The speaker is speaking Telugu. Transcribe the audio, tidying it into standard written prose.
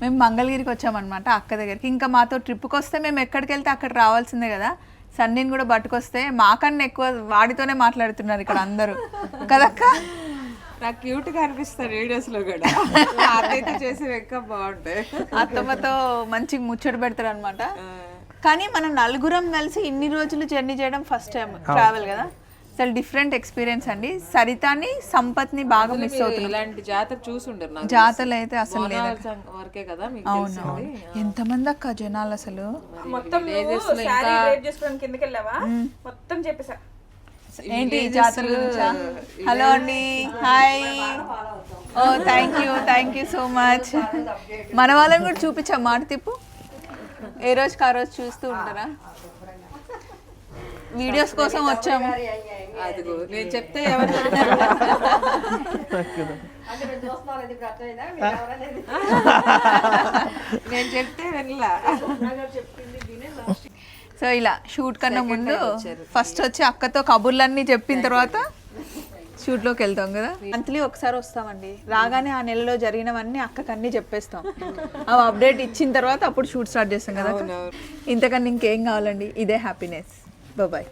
మేము మంగళగిరికి వచ్చామన్నమాట అక్క దగ్గరికి. ఇంకా మాతో ట్రిప్కి వస్తే మేము ఎక్కడికి వెళ్తే అక్కడ రావాల్సిందే కదా. సన్నీని కూడా పట్టుకొస్తే మాకన్నా ఎక్కువ వాడితోనే మాట్లాడుతున్నారు ఇక్కడ అందరూ కదక్క. నాకు క్యూట్ గా అనిపిస్తారు వీడియోస్ లో కూడా. అత్తయ్యతో చేసి ఎక్కువ బాగుంటాయి. అత్తమ్మతో మంచిగా ముచ్చట పెడతారు అనమాట. కానీ మనం నలుగురం కలిసి ఇన్ని రోజులు జర్నీ చేయడం ఫస్ట్ టైం ట్రావెల్ కదా. అసలు డిఫరెంట్ ఎక్స్పీరియన్స్ అండి. సరితాని సంపత్ని బాగా మిస్ అవుతుంది. ఇలాంటి జాతర చూసి ఉండరు. జాతరలు అయితే అసలు లేదు. వరకే కదా మీకు అవును. ఎంతమంది అక్క జనాలు అసలు. మొత్తం కిందకి వెళ్ళావా మొత్తం చెప్పేసా. ఏంటి జాతర గురించా? హలో అండి, hi. Oh thank you so much. మన వాళ్ళని కూడా చూపించాం మాట తిప్పు. ఏ రోజుకి ఆ రోజు చూస్తూ ఉంటారా? వీడియోస్ కోసం వచ్చాము. అదిగో నేను చెప్తే ఎవరు నేను చెప్తే వినలా. సో ఇలా షూట్ కన్నా ముందు ఫస్ట్ వచ్చి అక్కతో కబుర్లన్నీ చెప్పిన తర్వాత షూట్లోకి వెళ్తాం కదా. మంత్లీ ఒకసారి వస్తామండి. రాగానే ఆ నెలలో జరిగినవన్నీ అక్కకి అన్నీ చెప్పేస్తాం. అవి అప్డేట్ ఇచ్చిన తర్వాత అప్పుడు షూట్ స్టార్ట్ చేస్తాం కదా. ఇంతకన్నా ఇంకేం కావాలండి. ఇదే హ్యాపీనెస్. బాయ్.